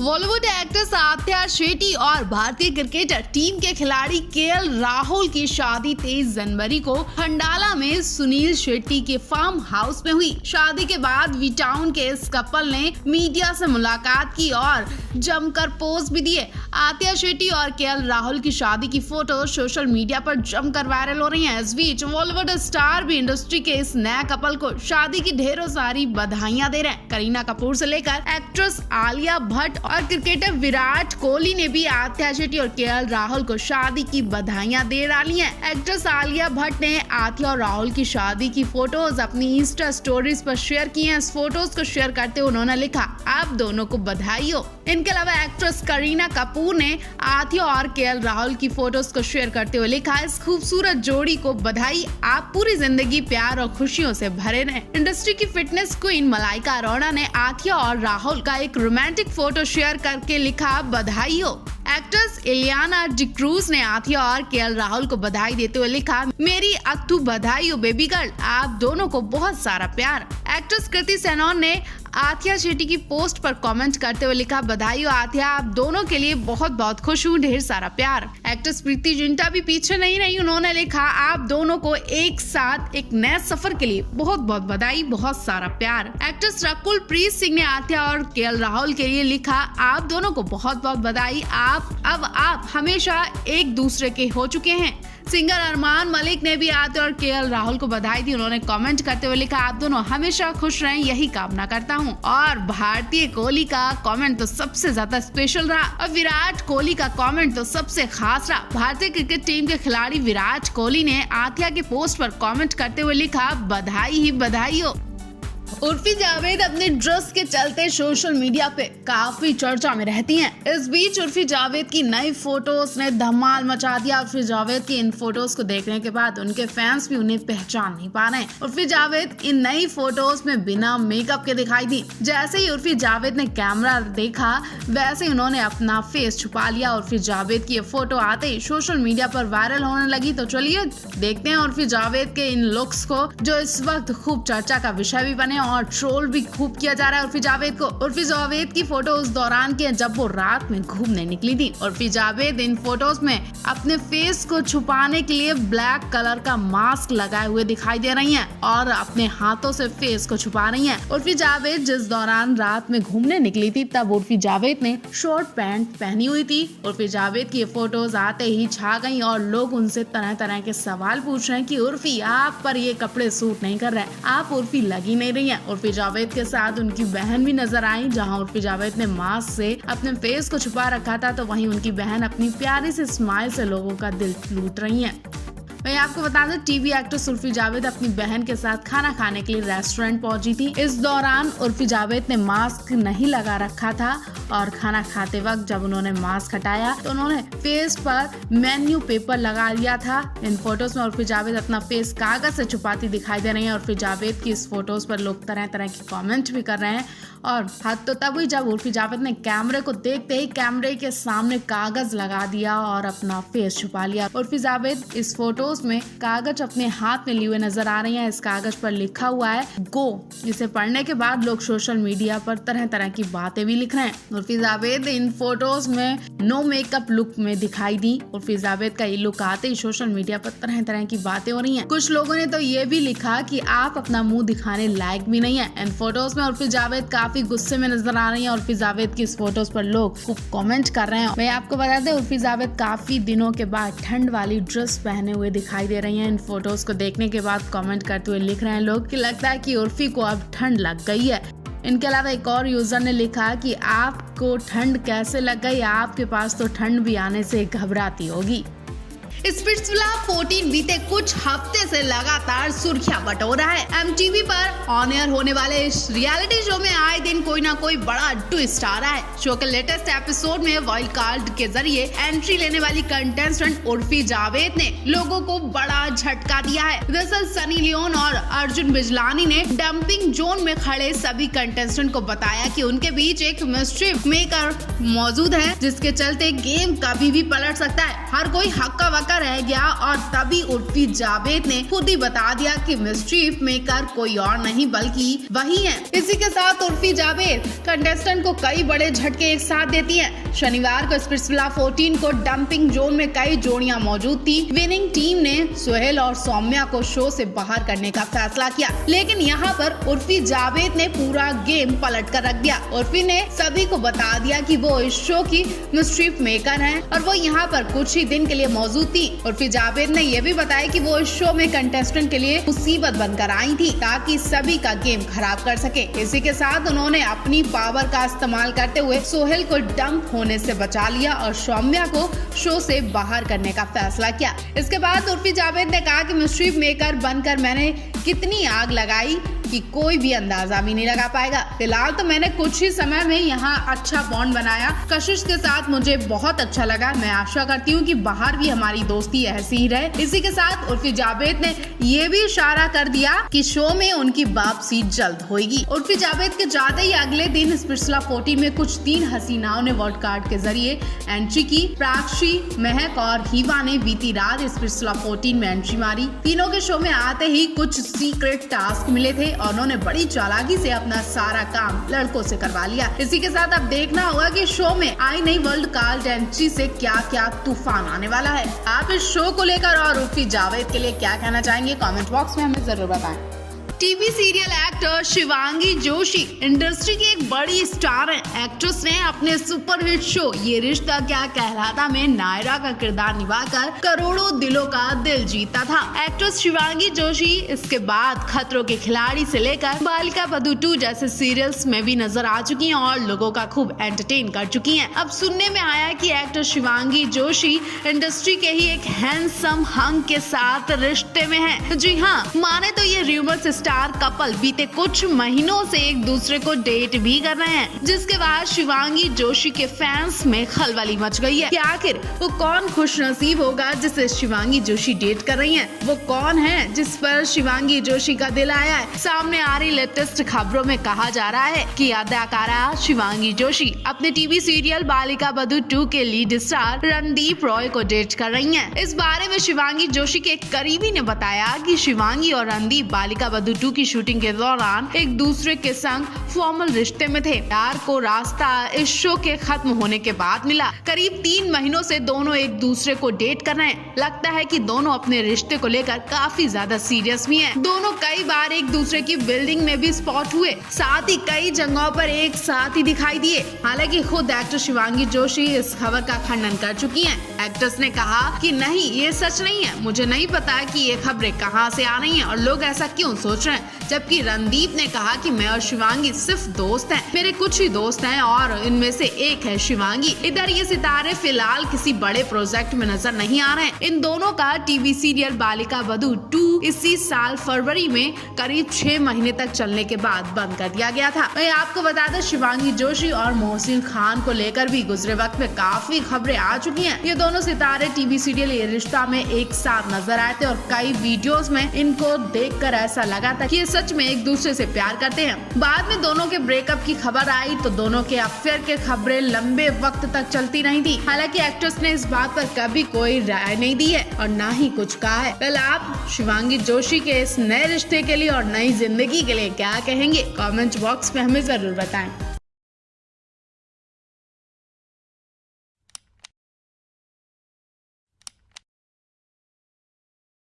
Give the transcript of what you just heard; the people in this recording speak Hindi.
बॉलीवुड एक्ट्रेस आथ्या शेट्टी और भारतीय क्रिकेटर टीम के खिलाड़ी केएल राहुल की शादी 23 जनवरी को खंडाला में सुनील शेट्टी के फार्म हाउस में हुई। शादी के बाद वी टाउन के इस कपल ने मीडिया से मुलाकात की और जमकर पोज भी दिए। आथ्या शेट्टी और केएल राहुल की शादी की फोटो सोशल मीडिया पर जमकर वायरल हो रही है। इस बीच बॉलीवुड स्टार भी इंडस्ट्री के इस नए कपल को शादी की ढेरों सारी बधाइयां दे रहे हैं। करीना कपूर से लेकर एक्ट्रेस आलिया भट्ट और क्रिकेटर विराट कोहली ने भी आथ्या शेट्टी और केएल राहुल को शादी की बधाइयां दे डाली हैं। एक्ट्रेस आलिया भट्ट ने आथ्या और राहुल की शादी की फोटोज अपनी इंस्टा स्टोरीज पर शेयर की हैं। इस फोटोज को शेयर करते हुए उन्होंने लिखा, आप दोनों को बधाई हो। इनके अलावा एक्ट्रेस करीना कपूर ने आथ्या और केएल राहुल की फोटोज को शेयर करते हुए लिखा, इस खूबसूरत जोड़ी को बधाई, आप पूरी जिंदगी प्यार और खुशियों से भरे रहें। इंडस्ट्री की फिटनेस क्वीन मलाइका अरोड़ा ने आथ्या और राहुल का एक रोमांटिक फोटो शेयर करके लिखा, बधाई हो। एक्ट्रेस इलियाना डिक्रूज ने आथ्या और केएल राहुल को बधाई देते हुए लिखा, मेरी अक्टू बधाई हो बेबी गर्ल, आप दोनों को बहुत सारा प्यार। एक्ट्रेस कृति सेनन ने आथ्या शेट्टी की पोस्ट पर कमेंट करते हुए लिखा, बधाई हो आथ्या, आप दोनों के लिए बहुत बहुत खुश हूँ, ढेर सारा प्यार। एक्ट्रेस प्रीति जिंटा भी पीछे नहीं रही, उन्होंने लिखा, आप दोनों को एक साथ एक नए सफर के लिए बहुत बहुत बधाई, बहुत सारा प्यार। एक्ट्रेस रकुल प्रीत सिंह ने आथ्या और केएल राहुल के लिए लिखा, आप दोनों को बहुत बहुत बधाई, आप हमेशा एक दूसरे के हो चुके हैं। सिंगर अरमान मलिक ने भी आथ्या और केएल राहुल को बधाई दी। उन्होंने कमेंट करते हुए लिखा, आप दोनों हमेशा खुश रहें, यही कामना करता हूं। और भारतीय कोहली का कमेंट तो सबसे ज्यादा स्पेशल रहा और विराट कोहली का कमेंट तो सबसे खास रहा। भारतीय क्रिकेट टीम के खिलाड़ी विराट कोहली ने आथ्या के पोस्ट पर कमेंट करते हुए लिखा, बधाई ही बधाई हो। उर्फी जावेद अपने ड्रेस के चलते सोशल मीडिया पे काफी चर्चा में रहती हैं। इस बीच उर्फी जावेद की नई फोटोज ने धमाल मचा दिया। उर्फी जावेद की इन फोटोज को देखने के बाद उनके फैंस भी उन्हें पहचान नहीं पा रहे हैं। उर्फी जावेद इन नई फोटोज में बिना मेकअप के दिखाई दी। जैसे ही उर्फी जावेद ने कैमरा देखा वैसे ही उन्होंने अपना फेस छुपा लिया। उर्फी जावेद की ये फोटो आते ही सोशल मीडिया पर वायरल होने लगी। तो चलिए देखते हैं उर्फी जावेद के इन लुक्स को, जो इस वक्त खूब चर्चा का विषय भी बने और ट्रोल भी खूब किया जा रहा है उर्फी जावेद को। उर्फी जावेद की फोटो उस दौरान की है जब वो रात में घूमने निकली थी। उर्फी जावेद इन फोटोज में अपने फेस को छुपाने के लिए ब्लैक कलर का मास्क लगाए हुए दिखाई दे रही हैं और अपने हाथों से फेस को छुपा रही हैं। उर्फी जावेद जिस दौरान रात में घूमने निकली थी तब उर्फी जावेद ने शॉर्ट पैंट पहनी हुई थी। उर्फी जावेद की ये फोटोज आते ही छा गई और लोग उनसे तरह तरह के सवाल पूछ रहे हैं कि उर्फी आप पर ये कपड़े सूट नहीं कर रहे, आप उर्फी लगी नहीं रही है। उर्फी जावेद के साथ उनकी बहन भी नजर आई। जहां उर्फी जावेद ने मास्क से अपने फेस को छुपा रखा था तो वहीं उनकी बहन अपनी प्यारी सी स्माइल से लोगों का दिल लूट रही हैं। वहीं आपको बता दें टीवी एक्ट्रेस उर्फी जावेद अपनी बहन के साथ खाना खाने के लिए रेस्टोरेंट पहुंची थी। इस दौरान उर्फी जावेद ने मास्क नहीं लगा रखा था और खाना खाते वक्त जब उन्होंने मास्क हटाया तो उन्होंने फेस पर मेन्यू पेपर लगा लिया था। इन फोटोज में उर्फी जावेद अपना फेस कागज से छुपाती दिखाई दे रही है। उर्फी जावेद की इस फोटोज पर लोग तरह तरह के कमेंट भी कर रहे हैं और हद तो तब हुई जब उर्फी जावेद ने कैमरे को देखते ही कैमरे के सामने कागज लगा दिया और अपना फेस छुपा लिया। उर्फी जावेद इस फोटोज में कागज अपने हाथ में लिए हुए नजर आ रही हैं। इस कागज पर लिखा हुआ है गो, जिसे पढ़ने के बाद लोग सोशल मीडिया पर तरह तरह की बातें भी लिख रहे हैं। उर्फी जावेद इन फोटोज में नो मेकअप लुक में दिखाई दी। उर्फी जावेद का ये लुक आते ही सोशल मीडिया पर तरह तरह की बातें हो रही हैं। कुछ लोगों ने तो ये भी लिखा कि आप अपना मुंह दिखाने लायक भी नहीं है। इन फोटोज में उर्फी जावेद काफी गुस्से में नजर आ रही है। उर्फी जावेद की इस फोटोज पर लोग खूब कमेंट कर रहे हैं। मैं आपको बता दें उर्फी जावेद काफी दिनों के बाद ठंड वाली ड्रेस पहने हुए दिखाई दे रही हैं। इन फोटोज को देखने के बाद कमेंट करते हुए लिख रहे हैं लोग कि लगता है कि उर्फी को अब ठंड लग गई है। इनके अलावा एक और यूजर ने लिखा कि आपको ठंड कैसे लग गई, आपके पास तो ठंड भी आने से घबराती होगी। स्पिट्सविला 14 बीते कुछ हफ्ते से लगातार सुर्खियां बटोर रहा है। एमटीवी पर ऑन एयर होने वाले इस रियलिटी शो में आए दिन कोई ना कोई बड़ा ट्विस्ट आ रहा है। शो के लेटेस्ट एपिसोड में वाइल्ड कार्ड के जरिए एंट्री लेने वाली कंटेस्टेंट उर्फी जावेद ने लोगों को बड़ा झटका दिया है। दरअसल सनी लियोन और अर्जुन बिजलानी ने डंपिंग जोन में खड़े सभी कंटेस्टेंट को बताया कि उनके बीच एक मिस्ट्री मेकर मौजूद है जिसके चलते गेम कभी भी पलट सकता है। हर कोई हक्का बक्का रह गया और तभी उर्फी जावेद ने खुद ही बता दिया कि मिस्ट्रीफ मेकर कोई और नहीं बल्कि वही है। इसी के साथ उर्फी जावेद कंटेस्टेंट को कई बड़े झटके एक साथ देती है। शनिवार को स्प्लिट्सविला 14 को डंपिंग जोन में कई जोड़ियां मौजूद थी। विनिंग टीम ने सोहेल और सौम्या को शो से बाहर करने का फैसला किया, लेकिन यहाँ पर उर्फी जावेद ने पूरा गेम पलट कर रख दिया। उर्फी ने सभी को बता दिया कि वो इस शो की मिस्ट्रीफ मेकर हैं और वो यहाँ पर कुछ ही दिन के लिए मौजूद थी। उर्फी जावेद ने यह भी बताया कि वो इस शो में कंटेस्टेंट के लिए मुसीबत बनकर आई थी ताकि सभी का गेम खराब कर सके। इसी के साथ उन्होंने अपनी पावर का इस्तेमाल करते हुए सोहेल को डंप होने से बचा लिया और सौम्या को शो से बाहर करने का फैसला किया। इसके बाद उर्फी जावेद ने कहा कि मिस्ट्रीफ मेकर बनकर मैंने कितनी आग लगाई कि कोई भी अंदाजा भी नहीं लगा पाएगा। फिलहाल तो मैंने कुछ ही समय में यहाँ अच्छा बॉन्ड बनाया, कशिश के साथ मुझे बहुत अच्छा लगा। मैं आशा करती हूँ कि बाहर भी हमारी दोस्ती ऐसी ही रहे। इसी के साथ उर्फी जावेद ने ये भी इशारा कर दिया कि शो में उनकी वापसी जल्द होगी। उर्फी जावेद के जाते ही अगले दिन स्प्लिट्सविला 14 में कुछ 3 हसीनाओं ने वर्ल्ड कार्ड के जरिए एंट्री की। प्राक्षी, महक और हीवा ने बीती रात स्प्लिट्सविला 14 में एंट्री मारी। तीनों के शो में आते ही कुछ सीक्रेट टास्क मिले थे और उन्होंने बड़ी चालाकी से अपना सारा काम लड़कों से करवा लिया। इसी के साथ अब देखना होगा कि शो में आई नई वर्ल्ड कार्ड एंट्री से क्या क्या तूफान आने वाला है। आप इस शो को लेकर और उर्फी जावेद के लिए क्या कहना चाहेंगे, कमेंट बॉक्स में हमें जरूर बताएं। TV serial actor Shivangi Joshi industry की एक बड़ी स्टार है। एक्ट्रेस ने अपने सुपरहिट शो ये रिश्ता क्या कहलाता में नायरा का किरदार निभाकर करोड़ों दिलों का दिल जीता था। एक्ट्रेस शिवांगी जोशी इसके बाद खतरों के खिलाड़ी से लेकर बालिका बधू 2 जैसे सीरियल्स में भी नजर आ चुकी हैं और लोगों का खूब एंटरटेन कर चुकी हैं। अब सुनने में आया कि एक्टर शिवांगी जोशी इंडस्ट्री के ही एक हैंडसम हंग के साथ रिश्ते में है। जी हाँ, माने तो ये रूमर्स स्टार कपल बीते कुछ महीनों से एक दूसरे को डेट भी कर रहे हैं, जिसके बाद शिवांगी जोशी के फैंस में खलबली मच गई है कि आखिर वो कौन खुशनसीब होगा जिसे शिवांगी जोशी डेट कर रही हैं। वो कौन है जिस पर शिवांगी जोशी का दिल आया है। सामने आ रही लेटेस्ट खबरों में कहा जा रहा है कि अदाकारा शिवांगी जोशी अपने टीवी सीरियल बालिका बधू 2 के लीड स्टार रणदीप रॉय को डेट कर रही हैं। इस बारे में शिवांगी जोशी के एक करीबी ने बताया कि शिवांगी और रणदीप बालिका बधू 2 की शूटिंग के दौरान एक दूसरे के संग फॉर्मल रिश्ते में थे। प्यार को रास्ता इस शो के खत्म होने के बाद मिला। करीब 3 महीनों से दोनों एक दूसरे को डेट कर रहे हैं। लगता है कि दोनों अपने रिश्ते को लेकर काफी ज्यादा सीरियस भी हैं। दोनों कई बार एक दूसरे की बिल्डिंग में भी स्पॉट हुए, साथ ही कई जगहों पर एक साथ ही दिखाई दिए। हालांकि खुद एक्टर शिवांगी जोशी इस खबर का खंडन कर चुकी हैं। एक्ट्रेस ने कहा कि नहीं, ये सच नहीं है। मुझे नहीं पता कि ये खबरें कहां से आ रही हैं और लोग ऐसा क्यों सोच रहे हैं। जबकि रणदीप ने कहा कि मैं और शिवांगी सिर्फ दोस्त हैं, मेरे कुछ ही दोस्त हैं और इनमें से एक है शिवांगी। इधर ये सितारे फिलहाल किसी बड़े प्रोजेक्ट में नजर नहीं आ रहे हैं। इन दोनों का टीवी सीरियल बालिका बधू 2 इसी साल फरवरी में करीब 6 महीने तक चलने के बाद बंद कर दिया गया था। वहीं आपको बता दें, शिवांगी जोशी और मोहसिन खान को लेकर भी गुजरे वक्त में काफी खबरें आ चुकी हैं। ये दोनों सितारे टीवी सीरियल ये रिश्ता में एक साथ नजर आए थे और कई वीडियोस में इनको देखकर ऐसा लगा था कि ये सच में एक दूसरे से प्यार करते हैं। बाद में दोनों के ब्रेकअप की खबर आई तो दोनों के अफेयर के खबरें लंबे वक्त तक चलती रही थी। हालांकि एक्ट्रेस ने इस बात पर कभी कोई राय नहीं दी है और ना ही कुछ कहा है। कल आप शिवांगी जोशी के इस नए रिश्ते के लिए और नई जिंदगी के लिए क्या कहेंगे, कमेंट बॉक्स में हमें जरूर बताएं।